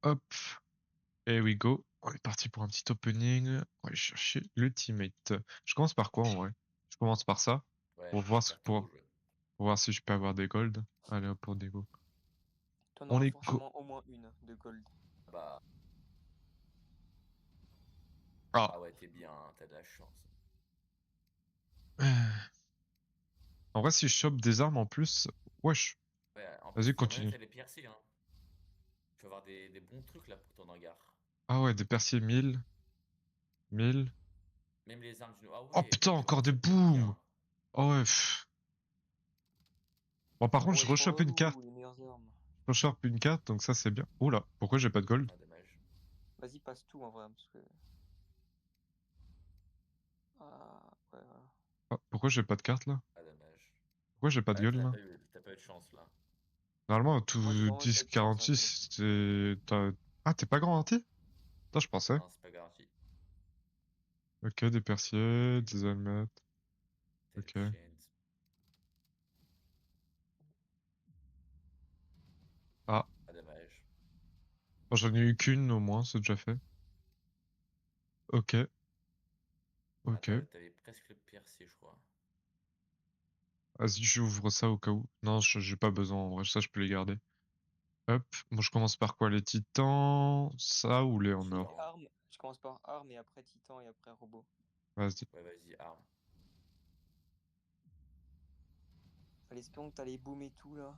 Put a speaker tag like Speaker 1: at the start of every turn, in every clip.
Speaker 1: Hop, here we go. On est parti pour un petit opening. On va aller chercher l'ultimate. Je commence par quoi en vrai? Je commence par ça.
Speaker 2: Ouais,
Speaker 1: Pour
Speaker 2: je
Speaker 1: voir,
Speaker 2: préfère tout rouge.
Speaker 1: pour voir si je peux avoir des gold. Allez hop pour des go.
Speaker 3: T'en
Speaker 1: On
Speaker 3: auras
Speaker 1: est go.
Speaker 3: forcément au moins une de gold.
Speaker 2: Bah,
Speaker 1: Ah.
Speaker 2: ah ouais, t'es bien, hein, t'as de la chance.
Speaker 1: En vrai, si je chope des armes en plus, wesh.
Speaker 2: Ouais, en plus,
Speaker 1: Vas-y,
Speaker 2: il y a moyen
Speaker 1: continue.
Speaker 2: que les piercer, hein. Tu vas avoir des bons trucs là pour ton hangar.
Speaker 1: Ah ouais, des perciers 1000. 1000.
Speaker 2: Même les armes du... Ah
Speaker 1: Oh
Speaker 2: ouais,
Speaker 1: putain,
Speaker 2: tu
Speaker 1: encore
Speaker 2: vois,
Speaker 1: des
Speaker 2: ça peut être
Speaker 1: booms.
Speaker 2: bien.
Speaker 1: Oh ouais. Pff. Bon, par
Speaker 3: Ah
Speaker 1: contre, je
Speaker 3: ouais, trop
Speaker 1: rechope une carte.
Speaker 3: relou, les meilleures armes.
Speaker 1: Je rechope une carte, donc ça c'est bien. Oula, pourquoi j'ai pas de gold?
Speaker 2: Ah, dommage.
Speaker 3: Vas-y, passe tout en vrai, parce que. Ah, ouais, voilà.
Speaker 1: Ah, pourquoi j'ai pas de carte là?
Speaker 2: Ah, dommage.
Speaker 1: Pourquoi j'ai pas de
Speaker 2: Ah,
Speaker 1: gold là?
Speaker 2: t'as pas eu de chance là.
Speaker 1: Normalement,
Speaker 3: Moi, j'ai
Speaker 1: tout
Speaker 3: vraiment eu pas de chance, hein, gros.
Speaker 1: 10-46, Ah, t'es pas grand garanti? Putain, je pensais.
Speaker 2: Non, c'est pas garanti.
Speaker 1: Ok, des perciers, des allumettes.
Speaker 2: T'as le
Speaker 1: Ok.
Speaker 2: chance.
Speaker 1: Ah,
Speaker 2: Ah, dommage.
Speaker 1: bon, j'en ai eu qu'une au moins, c'est déjà fait. Ok,
Speaker 2: Ah,
Speaker 1: ok.
Speaker 2: t'avais presque le piercé, je crois.
Speaker 1: Vas-y, j'ouvre ça au cas où. Non, j'ai pas besoin, en vrai, ça je peux les garder. Hop, moi je commence par quoi? Les titans, ça ou les en
Speaker 3: J'ai
Speaker 1: or?
Speaker 3: armes. Je commence par armes et après titan et après robot.
Speaker 1: Vas-y.
Speaker 2: Ouais, vas-y, arme.
Speaker 3: Allez, espérons que t'as les booms et tout là.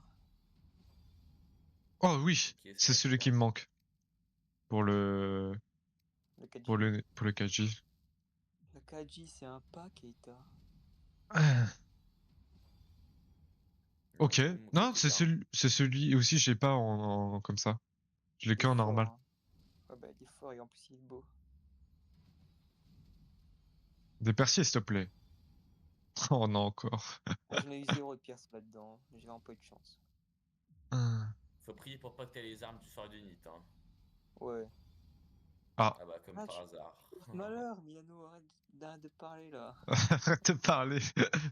Speaker 1: Oh oui,
Speaker 2: Ok, ça
Speaker 1: c'est
Speaker 2: va être
Speaker 1: celui qui me
Speaker 2: bien.
Speaker 1: manque. Pour le,
Speaker 3: Le KG.
Speaker 1: pour le KJ.
Speaker 3: Le KG, c'est un pack, Keita.
Speaker 1: Ah,
Speaker 2: Le
Speaker 1: ok.
Speaker 2: boom,
Speaker 1: Non,
Speaker 2: c'était bien.
Speaker 1: c'est celui aussi, j'ai pas comme ça. Je l'ai
Speaker 3: Il est
Speaker 1: qu'en
Speaker 3: fort,
Speaker 1: normal.
Speaker 3: hein. Ouais, bah, il est fort et en plus, il est beau.
Speaker 1: Des persiers, s'il te plaît. Oh non, encore.
Speaker 3: Moi, j'en ai eu zéro de pierce là-dedans. J'ai vraiment pas eu de chance.
Speaker 1: Ah.
Speaker 2: Faut prier pour pas que t'aies les armes du sort d'unité, hein.
Speaker 3: Ouais.
Speaker 1: Ah.
Speaker 2: Ah bah, comme
Speaker 3: Ah,
Speaker 2: par
Speaker 3: tu
Speaker 2: hasard.
Speaker 3: portes malheur, Milano, d'arrête de parler là.
Speaker 1: Arrête de parler.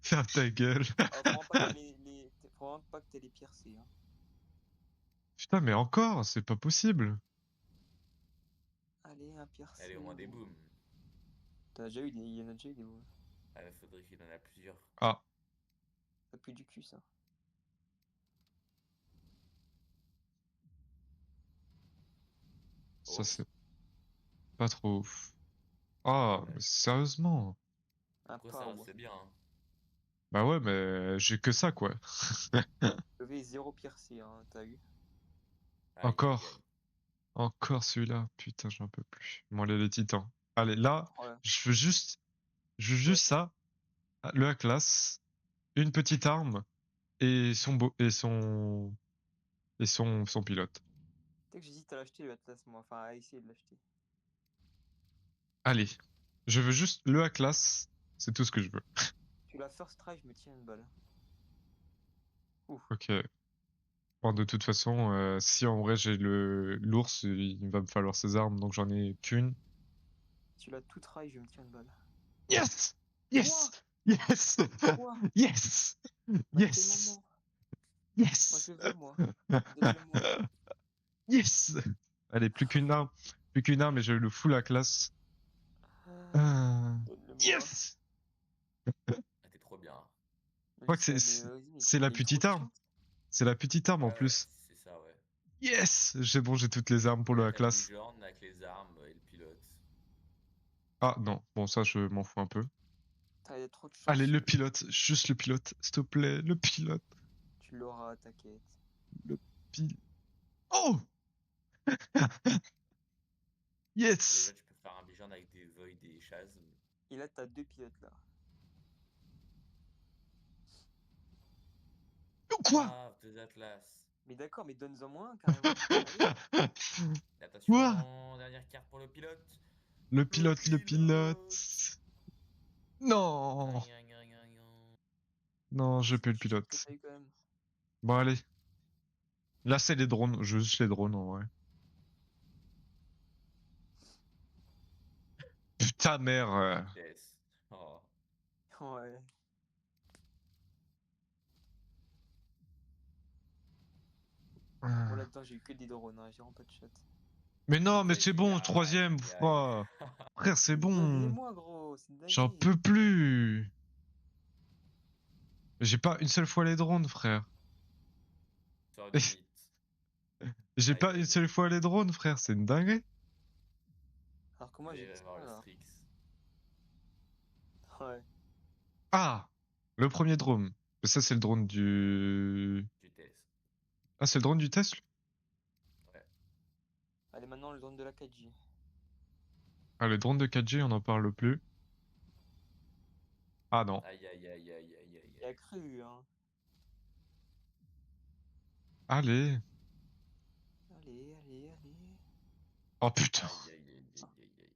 Speaker 1: Ferme ta gueule.
Speaker 3: Ah, faut vraiment pas que t'aies faut vraiment pas que t'aies les piercés, hein.
Speaker 1: Putain, mais encore, c'est pas possible.
Speaker 3: Allez, un
Speaker 2: Allez, au
Speaker 3: piercé,
Speaker 2: moins des
Speaker 3: gros.
Speaker 2: booms.
Speaker 3: Il y en a déjà eu des booms.
Speaker 2: Ah, faudrait qu'il en a plusieurs.
Speaker 1: Ah.
Speaker 3: Ça pue du cul, ça.
Speaker 1: Ça,
Speaker 2: Oh,
Speaker 1: c'est pas trop ouf. Ah, mais
Speaker 2: dommage.
Speaker 1: sérieusement.
Speaker 3: Un
Speaker 2: Après ça,
Speaker 3: pow.
Speaker 2: c'est bien, hein.
Speaker 1: Bah ouais, mais j'ai que ça, quoi.
Speaker 3: Je vais zéro piercé, hein, t'as eu.
Speaker 2: Aïe, aïe, aïe.
Speaker 1: Encore. Encore celui-là. Putain, j'en peux plus. Bon, allez, les titans. Allez, là,
Speaker 3: Ouais.
Speaker 1: je veux
Speaker 3: Ouais.
Speaker 1: juste ça. Le A-class. Une petite arme. Et son pilote.
Speaker 3: Dès que j'hésite à l'acheter, le Atlas, moi. Enfin, à essayer de l'acheter.
Speaker 1: Allez. Je veux juste le A-class. C'est tout ce que je veux.
Speaker 3: Tu la first try, je me tiens une balle. Ouf.
Speaker 1: Ok. Bon, de toute façon, si en vrai j'ai l'ours, il va me falloir ses armes, donc j'en ai qu'une.
Speaker 3: Tu l'as tout try, je me tiens une balle.
Speaker 1: Yes!
Speaker 3: Quoi?
Speaker 1: Yes! Yes!
Speaker 3: Quoi?
Speaker 1: Yes!
Speaker 3: Mais à quel
Speaker 1: Yes!
Speaker 3: moment? Moi,
Speaker 1: Yes!
Speaker 3: je veux, moi. Donne-le-moi.
Speaker 1: Yes! Allez, plus qu'une arme et j'ai le full à classe. Euh,
Speaker 3: Donne-le-moi.
Speaker 1: Yes!
Speaker 2: Ah, t'es trop bien.
Speaker 1: Je
Speaker 3: Mais
Speaker 1: crois
Speaker 3: je
Speaker 1: que
Speaker 3: sais, mais vas-y,
Speaker 1: c'est la
Speaker 3: il a eu trop
Speaker 1: petite
Speaker 3: de
Speaker 1: arme.
Speaker 3: chance.
Speaker 1: C'est la petite arme en
Speaker 2: Ouais, ouais,
Speaker 1: plus.
Speaker 2: c'est ça, ouais.
Speaker 1: Yes! J'ai toutes les armes pour le
Speaker 2: T'as
Speaker 1: A
Speaker 2: la
Speaker 1: classe.
Speaker 2: licorne avec les armes et le pilote.
Speaker 1: Ah non, bon ça je m'en fous un peu.
Speaker 3: T'as eu trop de
Speaker 1: Allez,
Speaker 3: chance.
Speaker 1: le pilote, juste le pilote, s'il te plaît, le pilote,
Speaker 3: Tu l'auras, t'inquiète.
Speaker 1: le pilote. Oh!
Speaker 2: Déjà,
Speaker 1: Yes!
Speaker 2: tu peux faire un bijan avec des voids et des chasmes.
Speaker 3: Et là, t'as deux pilotes, là.
Speaker 1: Quoi?
Speaker 2: Ah, deux atlas.
Speaker 3: Mais d'accord, mais donne-en moins, un, carrément. Allez.
Speaker 2: Et
Speaker 1: Quoi?
Speaker 2: attention, dernière carte pour le pilote. Le
Speaker 1: Le
Speaker 2: pilote.
Speaker 1: pilote. Non!
Speaker 2: Aïe, aïe, aïe, aïe, aïe.
Speaker 1: Non, je
Speaker 3: C'est
Speaker 1: peux
Speaker 3: du
Speaker 1: le
Speaker 3: shit que
Speaker 1: pilote.
Speaker 3: t'as eu, quand même.
Speaker 1: Bon, allez. Là, c'est les drones. Je veux juste les drones, en vrai. Putain, mère.
Speaker 2: Yes. Oh.
Speaker 3: Ouais. Bon,
Speaker 1: Euh,
Speaker 3: là-dedans, j'ai eu que des drones, hein. J'ai vraiment pas de chat.
Speaker 1: Mais non, mais
Speaker 2: Vas-y,
Speaker 1: c'est bon,
Speaker 2: aïe,
Speaker 1: troisième
Speaker 2: aïe.
Speaker 1: fois. Frère, c'est bon.
Speaker 3: Moi gros, c'est une
Speaker 1: J'en
Speaker 3: dinguerie.
Speaker 1: peux plus. J'ai pas une seule fois les drones, frère.
Speaker 2: Sors du mythe.
Speaker 1: J'ai
Speaker 2: Aïe,
Speaker 1: pas
Speaker 2: aïe,
Speaker 1: une seule
Speaker 2: aïe.
Speaker 1: fois les drones, frère. C'est une dinguerie.
Speaker 3: Alors que moi
Speaker 2: Vous
Speaker 3: j'ai
Speaker 2: allez
Speaker 3: que ça
Speaker 2: voir le
Speaker 3: là.
Speaker 2: Strix.
Speaker 3: Ouais.
Speaker 1: Ah, le premier drone. Mais ça, c'est le drone du.
Speaker 2: Du test.
Speaker 1: Ah, c'est le drone du test, lui.
Speaker 2: Ouais.
Speaker 3: Allez, maintenant le drone de la 4G.
Speaker 1: Ah, le drone de 4G, on n'en parle plus. Ah non.
Speaker 2: Aïe, aïe, aïe, aïe, aïe, aïe,
Speaker 3: Il a
Speaker 2: aïe.
Speaker 3: cru, hein.
Speaker 1: Allez.
Speaker 3: Allez, allez, allez.
Speaker 1: Oh putain.
Speaker 2: Aïe, aïe, aïe, aïe, aïe, aïe.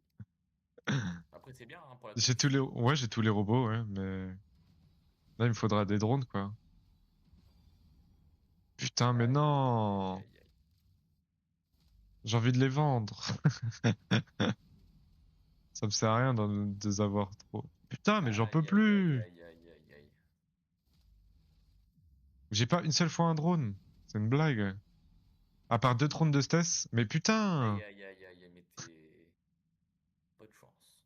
Speaker 2: Après, c'est bien hein, pour la
Speaker 1: J'ai tous les.
Speaker 2: compétition.
Speaker 1: Ouais, j'ai tous les robots, ouais, mais. Là, il me faudra des drones, quoi. Putain, mais
Speaker 2: Aïe, aïe, aïe, aïe,
Speaker 1: non.
Speaker 2: aïe, aïe.
Speaker 1: J'ai envie de les vendre. Ça me sert à rien de les avoir trop. Putain, mais j'en peux
Speaker 2: Aïe, aïe, aïe,
Speaker 1: plus.
Speaker 2: aïe, aïe, aïe, aïe.
Speaker 1: J'ai pas une seule fois un drone. C'est une blague. À part 2 drones de test. Mais
Speaker 2: Aïe,
Speaker 1: putain.
Speaker 2: aïe, aïe, aïe, mais t'es. Pas de chance.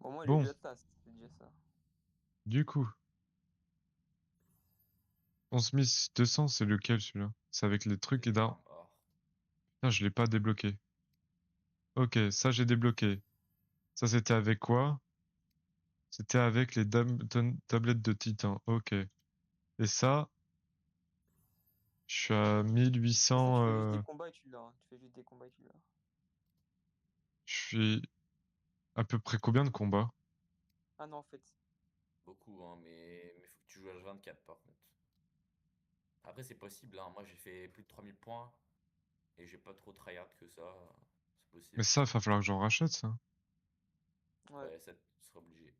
Speaker 3: Bon, moi j'ai
Speaker 1: Bon,
Speaker 3: déjà ça, c'est déjà ça.
Speaker 1: du coup. 11 200, c'est lequel celui-là? C'est avec les trucs
Speaker 2: C'est
Speaker 1: et
Speaker 2: les
Speaker 1: d'armes.
Speaker 2: armes or.
Speaker 1: Putain, je l'ai pas débloqué. Ok, ça j'ai débloqué. Ça c'était avec quoi? C'était avec les tablettes de titan. Ok. Et ça, je suis à
Speaker 3: Et ça, tu
Speaker 1: 1800.
Speaker 3: fais juste des combats et tu l'as. Hein. Tu fais juste des combats et tu l'as.
Speaker 1: Je suis à peu près combien de combats?
Speaker 3: Ah non, en fait.
Speaker 2: Beaucoup, hein, mais faut que tu joues à 24 par contre. Après, c'est possible, hein. Moi, j'ai fait plus de 3000 points et j'ai pas trop tryhard que ça. C'est
Speaker 1: Mais
Speaker 2: possible.
Speaker 1: ça, va falloir que j'en rachète ça.
Speaker 3: Ouais.
Speaker 2: Ouais, ça, tu seras obligé.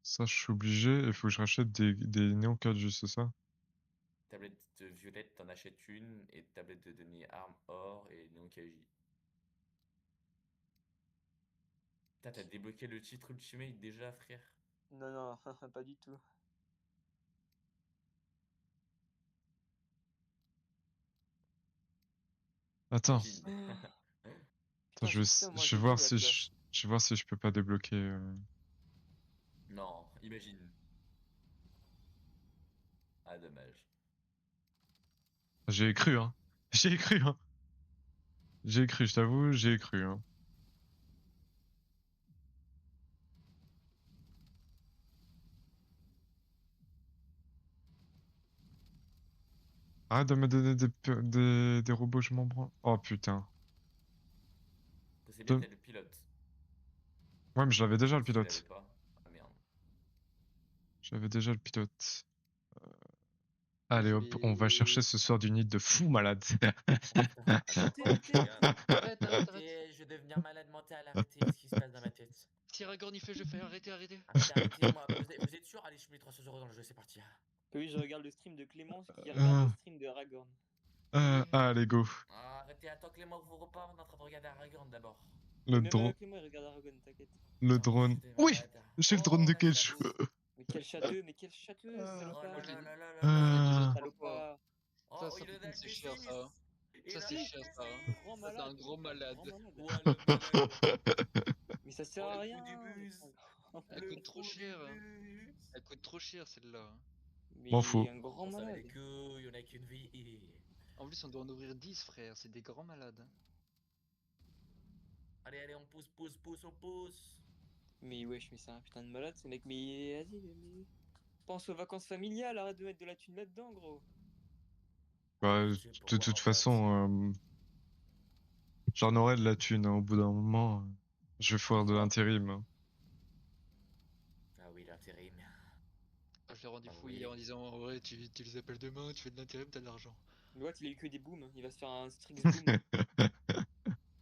Speaker 1: Ça, je suis obligé. Il faut que je rachète des Néon 4G, c'est ça?
Speaker 2: Tablette violette, t'en achètes une, et tablette de demi-arme or et non KJ. Putain, t'as débloqué le titre Ultimate déjà, frère.
Speaker 3: Non, non, pas du tout.
Speaker 1: Attends,
Speaker 2: Imagine.
Speaker 1: attends,
Speaker 3: Putain, j'ai ça, moi
Speaker 1: je vais
Speaker 3: j'ai
Speaker 1: voir
Speaker 3: tout là,
Speaker 1: si
Speaker 3: toi.
Speaker 1: je vais voir si je peux pas débloquer.
Speaker 2: Non, imagine. Ah, dommage.
Speaker 1: J'ai cru, hein. J'ai cru, hein. J'ai cru, je t'avoue, j'ai cru, hein. Arrête de me donner des robots, je m'en branle. Oh putain.
Speaker 2: C'est bien,
Speaker 1: De-
Speaker 2: t'as le pilote.
Speaker 1: Ouais, mais je l'avais déjà le
Speaker 2: Si tu l'avais
Speaker 1: pilote.
Speaker 2: pas. Ah merde.
Speaker 1: J'avais déjà le pilote.
Speaker 4: Moi,
Speaker 1: Allez
Speaker 4: je
Speaker 1: hop, on va chercher
Speaker 4: vais.
Speaker 1: ce soir du nid de fou malade.
Speaker 3: Arrêtez,
Speaker 2: Oh,
Speaker 3: arrêtez,
Speaker 2: les gars.
Speaker 3: arrêtez.
Speaker 4: Arrête, arrête, arrête.
Speaker 2: Arrêtez, je vais devenir malade mental, arrêtez, qu'est-ce qui se passe dans ma tête?
Speaker 4: Si Aragorn il fait, je fais. Arrêtez, arrêtez.
Speaker 2: Arrêtez, arrêtez, moi, vous êtes sûr? Allez, je mets 300 euros dans le jeu, c'est parti.
Speaker 3: Oui, je regarde le stream de Clémence qui regarde
Speaker 1: Euh,
Speaker 3: le stream de Aragorn.
Speaker 1: allez, go.
Speaker 2: Ah, arrêtez, attends Clément que vous repas, on est en train de regarder Aragorn d'abord.
Speaker 1: Le
Speaker 3: Et même
Speaker 1: drone.
Speaker 3: Clément il regarde Aragorn, t'inquiète.
Speaker 1: Le
Speaker 2: Putain,
Speaker 1: drone.
Speaker 2: j'étais
Speaker 1: Oui!
Speaker 2: malade.
Speaker 1: J'ai le drone
Speaker 2: Oh,
Speaker 1: de
Speaker 2: merci à
Speaker 1: Keju.
Speaker 2: vous.
Speaker 3: Mais quel châteux,
Speaker 2: Oh
Speaker 3: salopard.
Speaker 2: là là là là là
Speaker 4: Ça
Speaker 2: là.
Speaker 4: fait déjà
Speaker 1: Euh,
Speaker 4: 3 fois.
Speaker 3: Salopard.
Speaker 4: Ça,
Speaker 2: Oh,
Speaker 4: ça
Speaker 2: il
Speaker 4: fait
Speaker 2: a
Speaker 4: comme
Speaker 2: le
Speaker 4: c'est chiant
Speaker 2: P6.
Speaker 4: ça. Hein.
Speaker 2: Il
Speaker 4: Ça,
Speaker 2: a
Speaker 4: c'est
Speaker 2: le
Speaker 4: chiant ça. Hein.
Speaker 3: Grand
Speaker 4: Ça, c'est un
Speaker 3: malade.
Speaker 4: gros malade.
Speaker 3: Grand malade.
Speaker 2: Ouais, le malade.
Speaker 3: Mais ça sert
Speaker 2: Oh,
Speaker 3: à
Speaker 2: le
Speaker 3: rien.
Speaker 2: trou du bus.
Speaker 4: Elle
Speaker 2: Le
Speaker 4: coûte trop
Speaker 2: trou du
Speaker 4: cher. Hein.
Speaker 2: bus.
Speaker 4: Elle coûte trop cher celle-là. Hein.
Speaker 1: M'en
Speaker 3: Mais
Speaker 1: fous.
Speaker 3: un grand
Speaker 2: On s'en bat
Speaker 3: malade.
Speaker 2: les couilles, on a qu'une vie.
Speaker 4: En plus, on doit en ouvrir 10, frère. C'est des grands malades. Hein.
Speaker 2: Allez, allez, on pousse, pousse, pousse, on pousse.
Speaker 3: Mais wesh, mais c'est un putain de malade ce mec. Mais vas-y, mais... pense aux vacances familiales, arrête de mettre de la thune là-dedans, gros.
Speaker 1: Bah,
Speaker 2: Je vais
Speaker 1: de toute
Speaker 2: pouvoir
Speaker 1: façon, j'en aurai de la thune, hein, au bout d'un moment. Je vais faire de
Speaker 3: Quoi?
Speaker 1: l'intérim. Hein.
Speaker 2: Ah oui, l'intérim.
Speaker 4: Ah, je l'ai rendu
Speaker 2: Ah
Speaker 4: fou
Speaker 2: oui.
Speaker 4: hier en disant ouais, tu les appelles demain, tu fais de l'intérim, t'as de l'argent.
Speaker 3: Le Watt, il a eu que des booms. Il va se faire un Strix boom.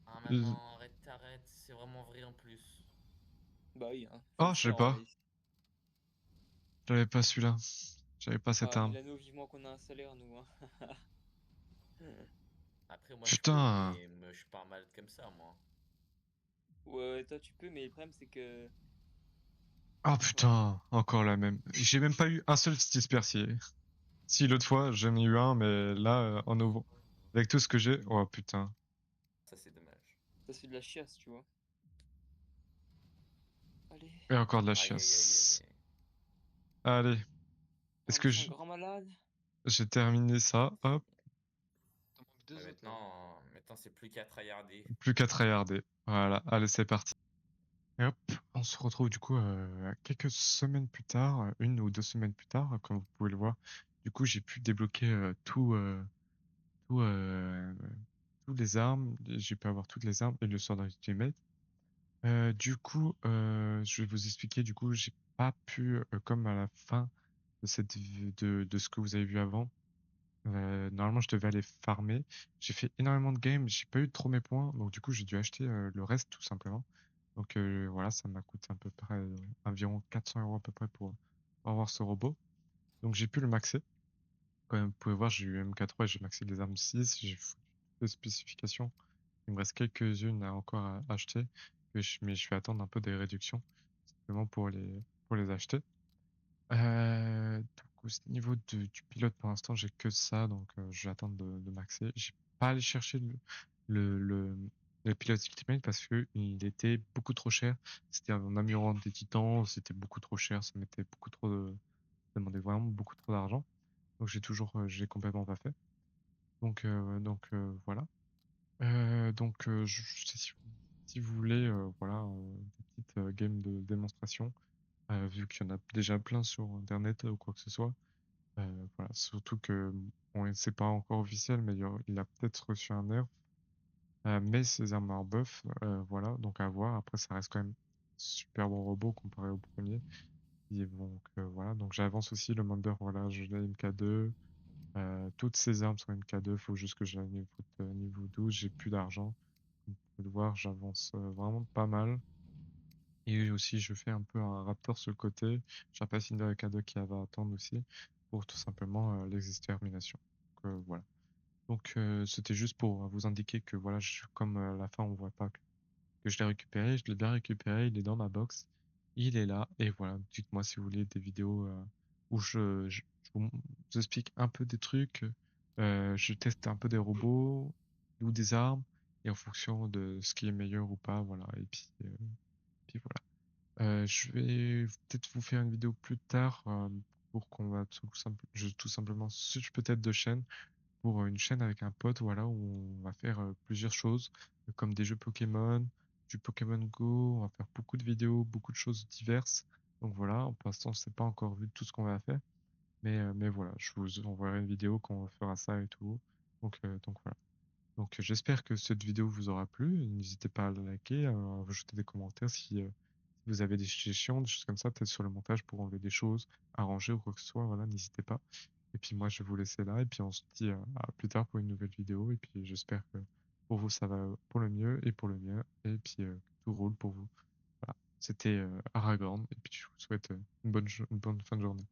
Speaker 2: Ah, maman, arrête, arrête, c'est vraiment vrai en plus.
Speaker 3: Bah oui, hein. Faut
Speaker 1: Oh,
Speaker 3: le
Speaker 1: je sais
Speaker 3: faire,
Speaker 1: pas.
Speaker 3: ouais.
Speaker 1: J'avais pas celui-là. J'avais pas cette
Speaker 3: Ah,
Speaker 1: arme.
Speaker 3: Milano, vivement qu'on a un salaire, nous. Hein.
Speaker 2: Après, moi, je peux,
Speaker 1: Putain.
Speaker 2: mais je suis pas malade comme ça, moi.
Speaker 3: Ouais, toi, tu peux, mais le problème, c'est que...
Speaker 1: Oh putain, encore la même. J'ai même pas eu un seul stis percier. Si l'autre fois j'en ai eu un, mais là en nouveau, avec tout ce que j'ai, oh putain.
Speaker 2: Ça, c'est c'est dommage.
Speaker 3: Ça se fait de la chiasse, tu vois. Allez.
Speaker 1: Et encore de la
Speaker 2: Aïe, aïe, aïe, aïe,
Speaker 1: chiasse.
Speaker 2: aïe.
Speaker 1: Allez.
Speaker 3: Oh,
Speaker 1: Est-ce
Speaker 3: mais
Speaker 1: que
Speaker 3: c'est un grand malade.
Speaker 1: j'ai terminé ça? Hop.
Speaker 4: T'en manques deux
Speaker 2: Ouais,
Speaker 4: autres là.
Speaker 2: maintenant c'est plus qu'à tryharder.
Speaker 1: Plus qu'à tryharder. Voilà. Allez, c'est parti. Et hop, on se retrouve du coup quelques semaines plus tard, 1 ou 2 semaines plus tard, comme vous pouvez le voir. Du coup, j'ai pu débloquer tout, tous les armes. J'ai pu avoir toutes les armes et le sort d'Ultimate. Du coup, je vais vous expliquer. Du coup, j'ai pas pu, comme à la fin de de ce que vous avez vu avant. Normalement, je devais aller farmer. J'ai fait énormément de games, j'ai pas eu trop mes points, donc du coup, j'ai dû acheter le reste tout simplement. Donc voilà, ça m'a coûté à peu près environ 400 € à peu près pour avoir ce robot. Donc j'ai pu le maxer. Comme vous pouvez voir, j'ai eu MK3 et j'ai maxé les armes 6, j'ai foutu toutes les spécifications. Il me reste quelques-unes à encore à acheter, mais je vais attendre un peu des réductions, simplement pour les acheter. Donc au niveau du pilote, pour l'instant, j'ai que ça, donc je vais attendre de maxer. J'ai pas allé chercher le, le, le pilote Ultimate parce que il était beaucoup trop cher. C'était un amirant des Titans, c'était beaucoup trop cher, ça m'était beaucoup trop, ça demandait vraiment beaucoup trop d'argent. Donc j'ai complètement pas fait. Donc voilà. Donc je sais si vous voulez, voilà, des petites games de démonstration, vu qu'il y en a déjà plein sur Internet ou quoi que ce soit. Voilà, surtout que bon, c'est pas encore officiel, mais il a peut-être reçu un nerf. Mais ces armes buff, voilà, donc à voir. Après, ça reste quand même super bon robot comparé au premier. Et donc voilà, donc j'avance aussi le member. Voilà, je l'ai MK2. Toutes ces armes sont MK2. Faut juste que j'aille niveau 12. J'ai plus d'argent. Comme vous pouvez le voir, j'avance vraiment pas mal. Et aussi, je fais un peu un raptor sur le côté. J'ai pas signé de cadeau qui va attendre aussi pour tout simplement les exterminations. Donc, voilà. Donc c'était juste pour vous indiquer que voilà, comme à la fin on voit pas que je l'ai récupéré, je l'ai bien récupéré, il est dans ma box, il est là et voilà. Dites-moi si vous voulez des vidéos où je vous explique un peu des trucs, je teste un peu des robots ou des armes et en fonction de ce qui est meilleur ou pas, voilà. Et puis voilà. Je vais peut-être vous faire une vidéo plus tard pour qu'on va tout simplement switch peut-être de chaîne pour une chaîne avec un pote, voilà, où on va faire plusieurs choses, comme des jeux Pokémon, du Pokémon Go, on va faire beaucoup de vidéos, beaucoup de choses diverses. Donc voilà, pour l'instant, je sais pas encore vu tout ce qu'on va faire, mais voilà, je vous enverrai une vidéo quand on fera ça et tout. Donc voilà. Donc j'espère que cette vidéo vous aura plu. N'hésitez pas à la liker, à rajouter des commentaires si vous avez des suggestions, des choses comme ça, peut-être sur le montage pour enlever des choses, arranger ou quoi que ce soit, voilà, n'hésitez pas. Et puis moi, je vais vous laisser là, et puis on se dit à plus tard pour une nouvelle vidéo, et puis j'espère que pour vous, ça va pour le mieux et pour le mien, et puis que tout roule pour vous. Voilà. C'était Aragorn, et puis je vous souhaite une bonne fin de journée.